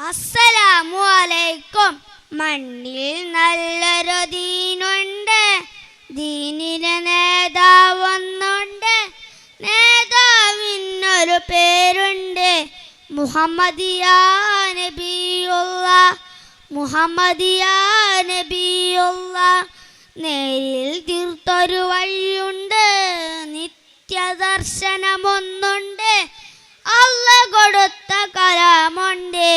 അസ്സലാമു അലൈക്കും. മണ്ണിൽ നല്ലൊരു ദീനുണ്ട്, ദീനിന് നേതാവൊന്നുണ്ട്, നേതാവിനൊരു പേരുണ്ട് മുഹമ്മദിയാ നബിയുള്ള, മുഹമ്മദിയാ നബിയുള്ള. നേരിൽ തീർത്തൊരു വഴിയുണ്ട്, നിത്യദർശനമൊന്നുണ്ട്, അല്ലാഹ് കൊടുത്ത കലാമുണ്ട്,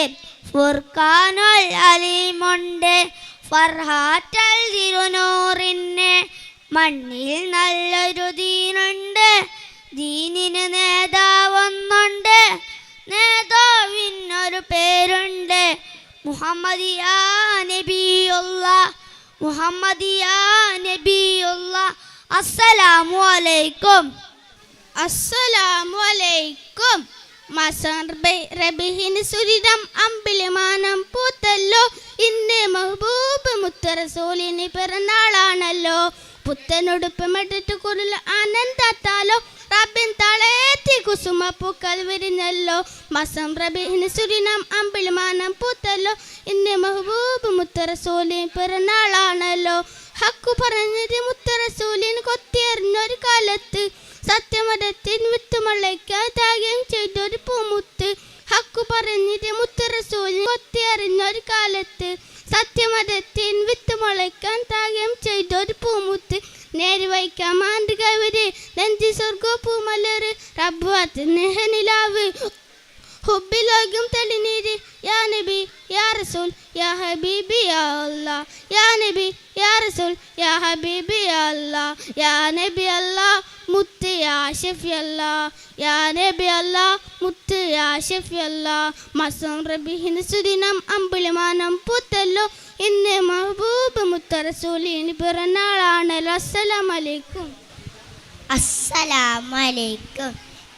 ഫുർഖാനുൽ അലീമുണ്ട്, ഫർഹാറ്റൽ തിരുനൂറിന്. മണ്ണിൽ നല്ലൊരു ദീനുണ്ട്, ദീനിന് നേതാവൊന്നുണ്ട്, നേതാവിനൊരു പേരുണ്ട് മുഹമ്മദിയാ നബിയുള്ള, മുഹമ്മദിയാ നബിയുള്ള. അസ്സലാമു അലൈക്കും. അസ്സലാമു അലൈക്കും. മാസം റബീഹിന് സുരിതം അമ്പിളിമാനം പൂത്തല്ലോ, ഇന്ന് മഹബൂബ് മുത്തറസൂലിന് പിറന്നാളാണല്ലോ. പുത്തനുടുപ്പമിട്ടിട്ട് കുറിൽ ആനന്ദത്താലോ, റബ്ബിൻ തളേറ്റി കുസുമ പൂക്കൾ വിരിഞ്ഞല്ലോ. മാസം റബീഹിന് സുരിതം അമ്പിളിമാനം പൂത്തല്ലോ, ഇന്ന് മഹബൂബ് മുത്തറസൂലിന് പിറന്നാളാണല്ലോ. ഹക്കു പറഞ്ഞത് മുത്തറസൂലിന് കൊത്തിയെറിഞ്ഞൊരു കാലത്ത്, സത്യമതത്തിൻ വിത്തുമുളയ്ക്കാൻ ത്യാഗം ചെയ്തൊരു പൂമുത്ത്. ഹക്കു പറഞ്ഞിട്ട് മുത്തറസൂലിന് കൊത്തിയെറിഞ്ഞൊരു കാലത്ത്, സത്യമതത്തിൻ വിത്തുമുളയ്ക്കാൻ ത്യാഗം ചെയ്തൊരു പൂമുത്ത്. നേരി വയ്ക്കാൻ മാണ്ടുകവര് നെഞ്ചി സ്വർഗോ പൂമലര്, റബ്ബുവത്ത് നെഹനിലാവ് ഹുബിലോകം തെളിനീര്. യാ നബി യാ റസൂൽ യാ ഹബീബി യാ അല്ലാഹ്, യാ നബി യാ റസൂൽ യാ ഹബീബി യാ അല്ലാഹ്, യാ നബി അല്ലാഹ് മുത്ത് യാ ഷഫി അല്ലാഹ്, യാ നബി അല്ലാഹ് മുത്ത് യാ ഷഫി അല്ലാഹ്. മാസം റബീഹിന് സുദിനം അമ്പിളിമാനം പൂത്തല്ലോ, ഇന്ന് മഹബൂബ് മുത്തറസൂലിന് പിറന്നാളാണല്ലോ. അസ്സലാമു അലൈക്കും. അസ്സലാമു അലൈക്കും.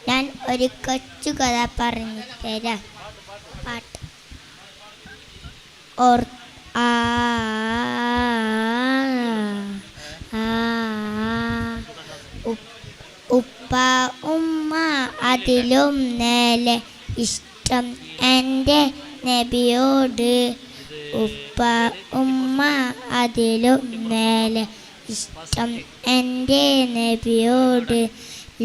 ഞാൻ ഒരു കൊച്ചു കഥ പറഞ്ഞു തരാം. പാട്ട്. ഉപ്പ ഉമ്മ അതിലും നേലെ ഇഷ്ടം എൻ്റെ നബിയോട്, ഉപ്പ ഉമ്മ അതിലും നേലെ ഇഷ്ടം എൻ്റെ നബിയോട്.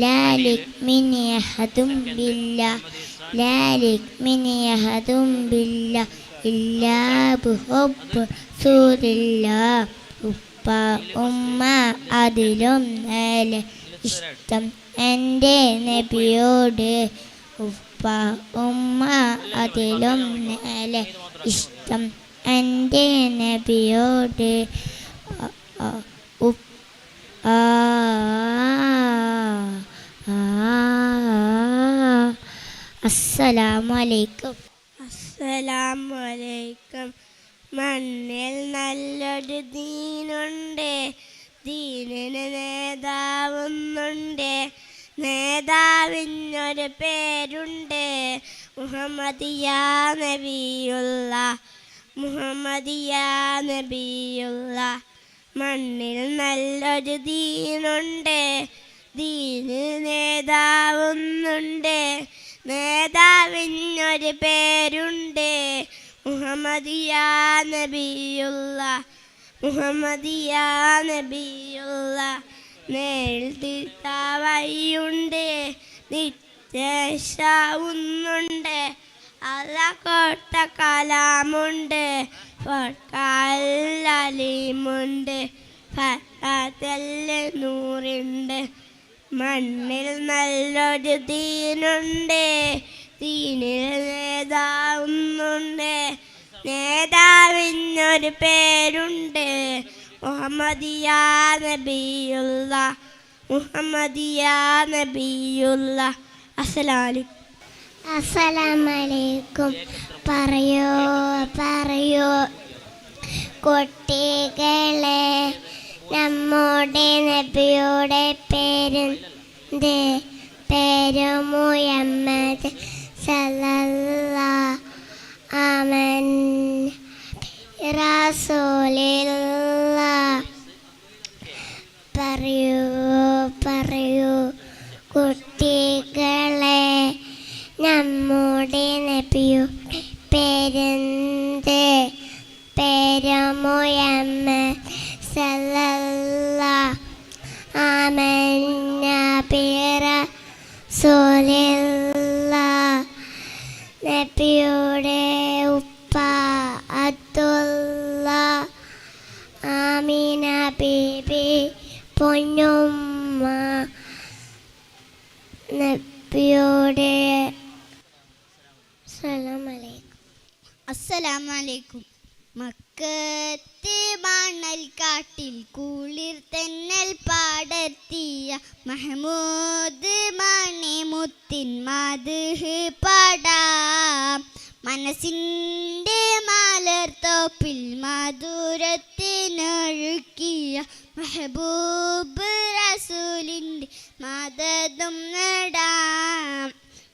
ലാലിക് മിനി അഹദും ബില്ല, ലാലിക് മിനി അഹദും ബില്ല, ഇല്ലാ ബിഹുബ്ബി റസൂലില്ലാഹ്. ഉപ്പ ഉമ്മ അതിലും നേലെ ഇഷ്ടം എൻ്റെ നബിയോട്, ഉപ്പ ഉമ്മ അതിലും നേലെ ഇഷ്ടം എൻ്റെ നബിയോട്. അസ്സലാമു അലൈക്കും. അസ്സലാമു അലൈക്കും. മണ്ണിൽ നല്ലൊരു ദീനുണ്ട്, ദീനിന് നേതാവൊന്നുണ്ട്, നേതാവിനൊരു പേരുണ്ട് മുഹമ്മദിയാ നബിയുള്ള, മുഹമ്മദിയാ നബിയുള്ള. മണ്ണിൽ നല്ലൊരു ദീനുണ്ട്, ദീനിന് നേതാവൊന്നുണ്ട്, നേതാവിനൊരു പേരുണ്ട് മുഹമ്മദിയാ നബിയുള്ള, മുഹമ്മദിയാ നബിയുള്ള. നേരിൽ തീർത്ത വഴിയുണ്ട്, നിത്യശാവുന്നുണ്ട്, അല്ലാഹ് കൊടുത്ത കലാമുണ്ട്, ഫർഖാനുൽ അലീമുണ്ട്, ഫർഹാറ്റൽ നൂറുണ്ട്. മണ്ണിൽ നല്ലൊരു ദീനുണ്ട്, ദീനിന് നേതാവുന്നുണ്ട്, നേതാവിനൊരു പേരുണ്ട് മുഹമ്മദിയാ നബിയുള്ള, മുഹമ്മദിയാ നബിയുള്ള. അസ്സലാമു അലൈക്കും. പറയോ പറയോ കുട്ടികളെ, നമ്മുടെ നബിയുടെ പേരെന്ത്? പേര് മുഹമ്മദ് സല്ലല്ലാഹു അലൈഹി റസൂലുള്ളാഹ്. പറയൂ പറയൂ കുട്ടികളെ, നമ്മുടെ നബിയുടെ പേര് എൻ്റെ പേര് മുഹമ്മദ് സല്ലല്ലാഹു ആമന്ന ബിറസൂലില്ലാഹ്. നബിയുടെ ഉപ്പ അബ്ദുള്ള, ആമിന ബീബി പൊന്നുമ്മ. നബിയുടെ അസ്സലാമലൈക്കും. മക്കത്തെ മണൽ കാട്ടിൽ കുളിർ തെന്നൽ പാടത്തിയ മഹ്മൂദ് മണിമുത്തിൻ മദ്ഹ് പാടാം. മനസ്സിൻ്റെ മലർത്തോപ്പിൽ മധുരത്തിനൊഴുക്കിയ മെഹബൂബ് റസൂലിൻ്റെ മദദും നേടാം.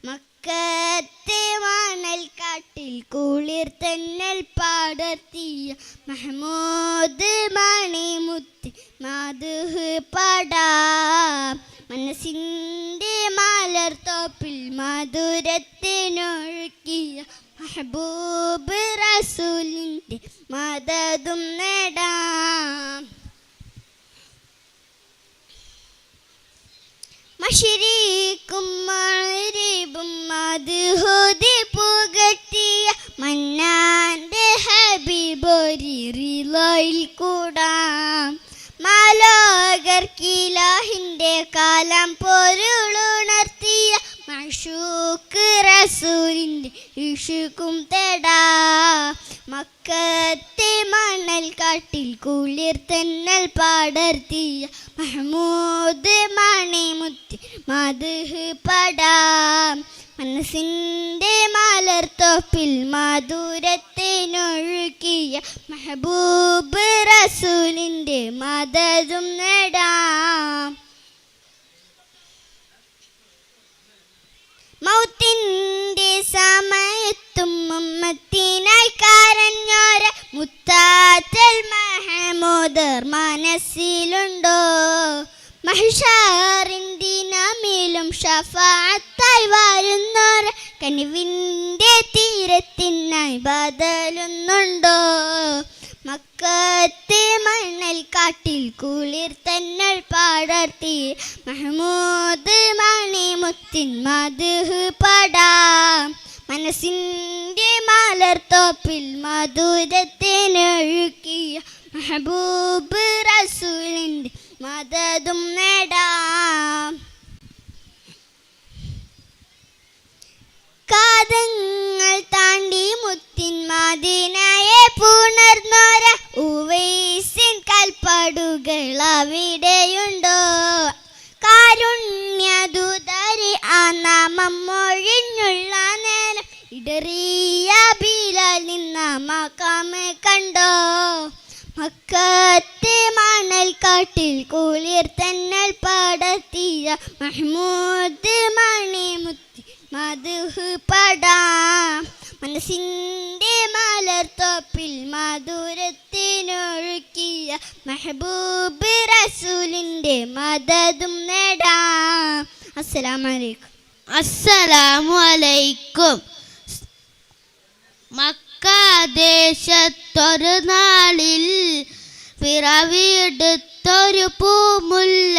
മക്കത്തെ മണൽ കാട്ടിൽ കുളിർ തെന്നൽ പാടത്തിയ മഹ്മൂദ് മണിമുത്തി മദ്ഹ് പാടാം. മനസ്സിൻ്റെ മലർത്തോപ്പിൽ മധുരത്തിനൊഴുക്കിയ മെഹബൂബ് റസൂലിൻ്റെ മദദും നേടാം. മശ്രിഖും മഗ്രിബും മദ്ഹുദി പുകഴ്ത്തിയ മന്നാന്റെ ഹബീബൊരിറിലയിൽ കൂടാം. മാലോകർക്കിലാഹിന്റെ കാലം പൊരുളുണർത്തിയ മഅ്ശൂഖ് റസൂലിന്റെ ഇഷ്കും തേടാം. മക്കത്തെ മണൽ കാട്ടിൽ കുളിർ തെന്നൽ പാടർത്തിയ മഹ്മൂദ് മണിമുത്തി മദ്ഹ് പാടാം. മനസ്സിൻ്റെ മലർത്തോപ്പിൽ മധുരത്തിനൊഴുക്കിയ മെഹബൂബ് റസൂലിൻ്റെ മദദും നേടാം. മൗത്തിൻ്റെ സമയത്തും ഉമ്മത്തിനായി കരഞ്ഞോര മുത്താറ്റൽ മഹമൂദർ മനസ്സിലുണ്ടോ? മഹ്ശറിൻ ദിനമിലും ഷഫാഅത്തായി വരുന്നോര കനിവിൻ്റെ തീരത്തിനായി ബദലുന്നുണ്ടോ? മക്കത്തെ മണൽ കാട്ടിൽ കുളിർ തെന്നൽ പാടർത്തി മഹ്മൂദ് മണിമുത്തിൻ മദ്ഹ് പാടാം. മനസ്സിൻ്റെ മലർത്തോപ്പിൽ മധുരത്തിനൊഴുക്കിയ മെഹബൂബ് റസൂലിൻ്റെ മദദും നേടാം. കാതങ്ങൾ താണ്ടി മുത്തിൻ മദീനയെ പുണർന്നോര ഉവൈസിൻ കൽപ്പടുകൾ അവിടെയുണ്ടോ? കാരുണ്യദൂതരി ആ നാമം മൊഴിഞ്ഞുള്ള നേരം ഇടറിയ ബിലാൽ നിന്ന മഖാമ് കണ്ടോ? മക്കത്തെ മണൽ കാട്ടിൽ കുളിർ തെന്നൽ പാടത്തിയ മഹ്മൂദ് മണിമുത്തി മദ്ഹ് പാടാം. മനസ്സിൻ്റെ മലർത്തോപ്പിൽ മധുരത്തിനൊഴുക്കിയ മെഹബൂബ് റസൂലിൻ്റെ മദദും നേടാം. അസ്സലാമലൈക്കും. അസ്സലാമലൈക്കും. മക്കദേശത്തൊരു നാളിൽ പിറവിയെടുത്തൊരു പൂമുല്ല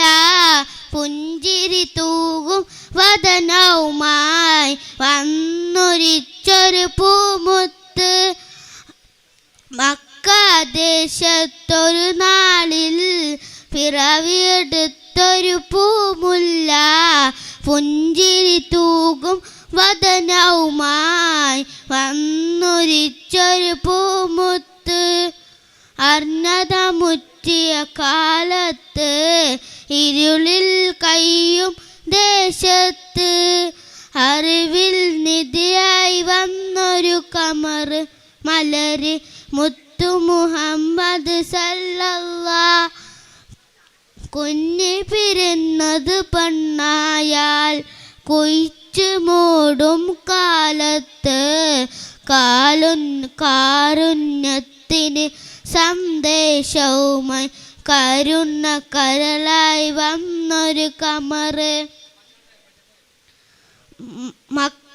പുഞ്ചിരി തൂകും വദനവുമായി വന്നൊരിച്ചൊരു പൂമുത്ത്. മക്കദേശത്തൊരു നാളിൽ പിറവിയെടുത്തൊരു പൂമുല്ല പുഞ്ചിരി തൂകും വദനവുമായി വന്നൊരിച്ചൊരു പൂമുത്ത്. അർണത മുറ്റിയ കാലത്ത് ഇരുളിൽ കയ്യും ദേശത്ത് അറിവിൽ നിധിയായി വന്നൊരു കമർ മലര് മുത്തു മുഹമ്മദ് സല്ലല്ലാഹ്. കുഞ്ഞ് പിറന്നത് പെണ്ണായാൽ കൊയ്ച്ച് മൂടും കാലത്ത് കാരുണ്യത്തിന് സന്ദേശവുമായി കരുണ കരളായി വന്നൊരു കമറ്.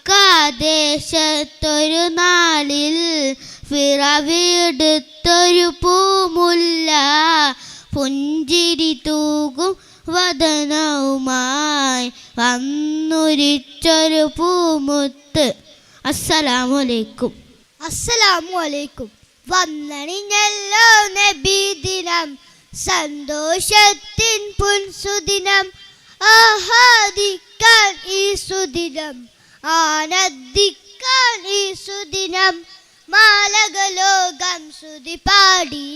മക്കാദേശത്തൊരു നാളിൽ പിറവിയെടുത്തൊരു പൂമുല്ല പുഞ്ചിരി തൂകും വദനവുമായി വന്നുരിച്ചൊരു പൂമുത്ത്. അസ്സലാമു അലൈക്കും. അസ്സലാമു അലൈക്കും. വന്നണിഞ്ഞല്ലോ നബിദിനം, സന്തോഷത്തിൻ പുൻസുദിനം, ആഹാദിക്കാൻ ഈ സുദിനം, ആനന്ദിക്കാൻ ഈ സുദിനം. മാലകലോകം സുതി പാടി,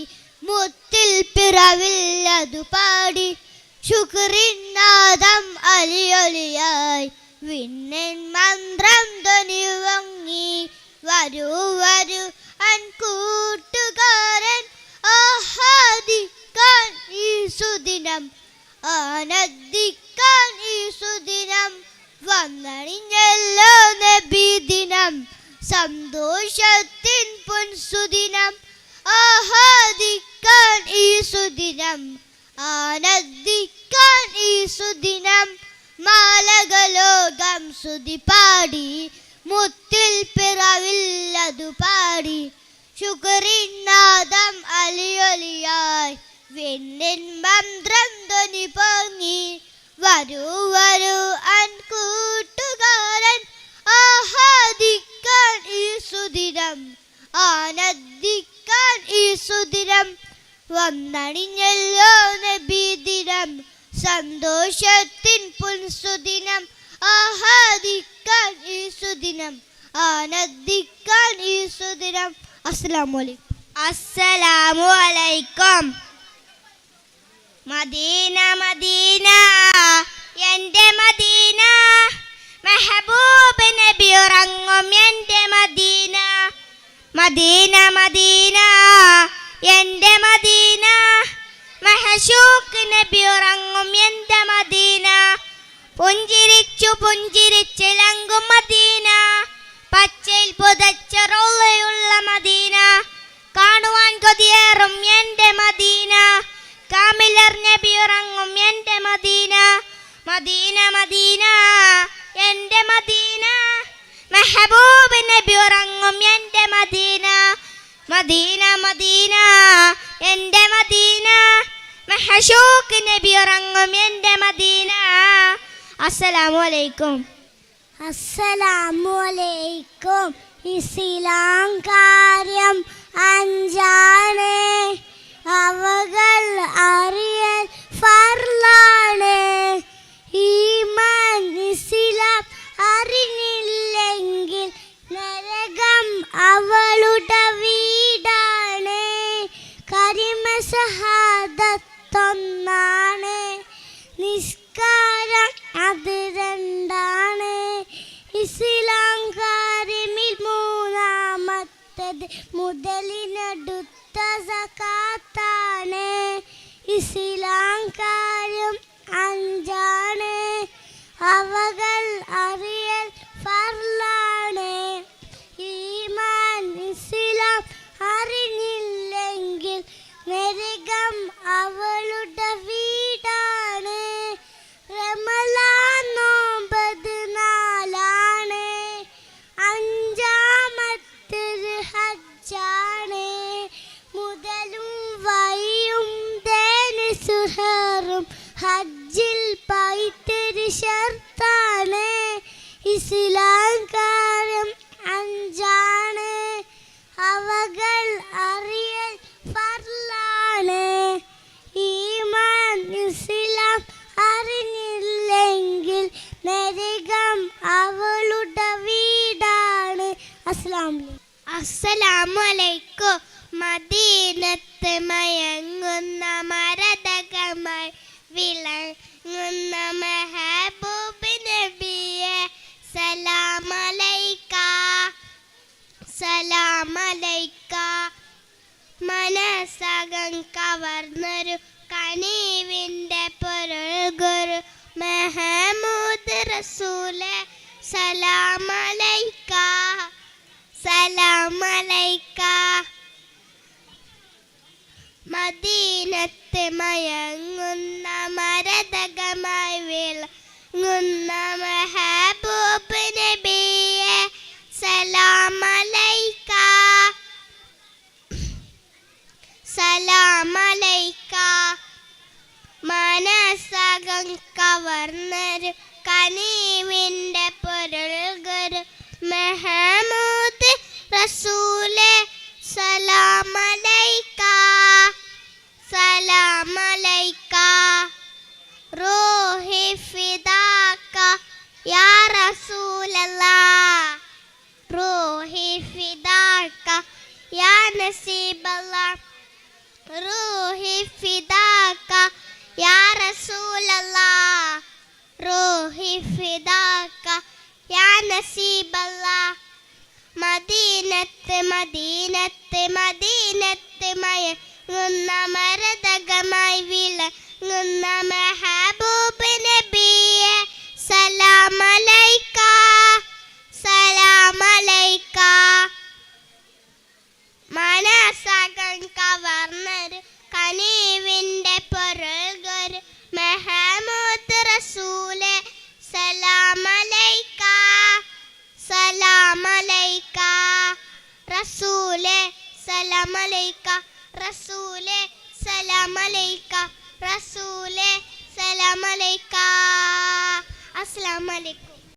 മുത്തിൽ പിറവിൽ അതു പാടി, ശുക്രിനാദം അലിയൊലിയായി വിണ്ണൻ മന്ത്രം ധ്വനി വങ്ങി. വരൂ വരൂ അൻ കൂട്ടുകാരൻ, ആഹാദിക്കാൻ ഈ സുദിനം, ആനന്ദിക്കാൻ ഈ സുദിനം. വന്നണിഞ്ഞല്ലോ നബിദിനം, സന്തോഷത്തിൻ പൊൻസുദിനം, ആഹാദിക്കാൻ ഈ സുദിനം, ആനന്ദിക്കാൻ ഈ സുദിനം. മാലകലോകം സുതി പാടി, മുത്തിൽ പിറവിൽ അതു പാടി, ശുക്രിനാദം അലിയൊലിയായി വിണ്ണിൻ മന്ത്രം ധ്വനി പൊങ്ങി. വരൂ വരൂ അൻ കൂട്ടുകാരൻ, ആഹാദിക്കാൻ ഈ സുദിനം, ആനന്ദിക്കാൻ ഈ സുദിനം. വന്നണിഞ്ഞല്ലോ നബിദിനം, സന്തോഷത്തിൻ പുൻസുദിനം, ആഹാദിക്കാൻ ഈ സുദിനം, ആനന്ദിക്കാൻ ഈ സുദിനം. അസ്സലാമു അലൈക്കും. അസ്സലാമു അലൈക്കും. മദീന മദീന എൻ്റെ മദീന, മെഹബൂബ് നബി ഉറങ്ങും എൻ്റെ മദീന. മദീന മദീന എൻ്റെ മദീന, മഹശൂഖ് നബി ഉറങ്ങും എൻ്റെ മദീന. പുഞ്ചിരിച്ചു പുഞ്ചിരിച്ചിലങ്കും മദീന, പച്ചയിൽ പുതച്ച റൗളയുള്ള മദീന. കാണുവാൻ കൊതിയേറും എൻ്റെ മദീന, കാമിലർ നബി ഉറങ്ങും എൻ്റെ മദീന. മദീന മദീന എൻ്റെ മദീന, മെഹബൂബ് നബി ഉറങ്ങും എൻ്റെ മദീന. മദീന മദീന എൻ്റെ മദീന, മഹശൂഖ് നബി ഉറങ്ങും എൻ്റെ മദീന. അസ്സലാമു അലൈക്കും. അസ്സലാമു അലൈക്കും. ഇസ്ലാം കാര്യം അഞ്ചാണ്, അവകൾ അറിയൽ ഫർളാണ്. ഈമാൻ ഇസ്ലാം അറിഞ്ഞില്ലെങ്കിൽ നരകം അവളുടെ വീടാണ്. കരിമ ഷഹാദത്തൊന്നാണ്, നിസ്കാരം അത് രണ്ടാണ്. ഇസ്ലാം കാര്യമിൽ മൂന്നാമത്തത് മുതലിനടുത്ത സകാത്താണ്. ഇസ്ലാം കാര്യം അഞ്ചാണ്, അവകൾ അറിയൽ ഫർളാണ്. ഈമാൻ ഇസ്ലാം അറിഞ്ഞില്ലെങ്കിൽ നരകം അവളുടെ വീടാണ്. റമളാൻ നോമ്പത് നാലാണ്, അഞ്ചാമത്തത് ഹജ്ജാണ്. മുതലും വഴിയും ദേന് സുഹറും ഹജ്ജിൽ പൈത്തൊരു ഷർത്താണ്. ഇസ്ലാം കാര്യം അഞ്ചാണ്, അവകൾ അറിയൽ ഫർളാണ്. ഈമാൻ ഇസ്ലാം അറിഞ്ഞില്ലെങ്കിൽ നരകം അവളുടെ വീടാണ്. അസ്സലാമു അലൈക്കും. മദീനത്ത് മയങ്ങുന്ന മരതകമായി വിളങ്ങുന്ന മെഹബൂബ് നബിയെ, സലാമലൈക സലാമലൈക. മനസ്സകം കവർന്നൊരു കനിവിൻ്റെ പൊരുൾ ഗുരു മെഹമൂദ് റസൂലെ, സലാമലൈക സലാമലൈക. മദീനത്ത് മയങ്ങുന്ന മരതകമായി വിളങ്ങുന്ന മെഹബൂബ് നബിയെ, സലാമലൈക സലാമലൈക മനസ്സകം കവർന്നൊരു കനിവിൻ്റെ പൊരുൾ ഗുരു മെഹമൂദ് റസൂലേ സലാമലൈക സലാമലൈക റൂഹി ഫിദാക യാ റസൂലല്ലാഹ് റൂഹി ഫിദാക യാ നസീബല്ലാഹ് റൂഹി ഫിദാക യാ റസൂലല്ലാഹ് റൂഹി ഫിദാക യാ നസീബല്ലാഹ് മദീനത്ത് മദീനത്ത് മദീനത്ത് മയങ്ങുന്ന മരതകമായി വിളങ്ങുന്ന മെഹബൂബ് നബിയെ സലാമലൈക സലാമലൈക മനസ്സകം കവർന്നൊരു കനിവിൻ്റെ പൊരുൾ ഗുരു മെഹമൂദ് റസൂലേ സലാമലൈക സലാമലൈക റസൂലേ സലാമലൈക റസൂലേ സലാമലൈക റസൂലേ സലാമലൈക അസ്സലാമു അലൈക്കും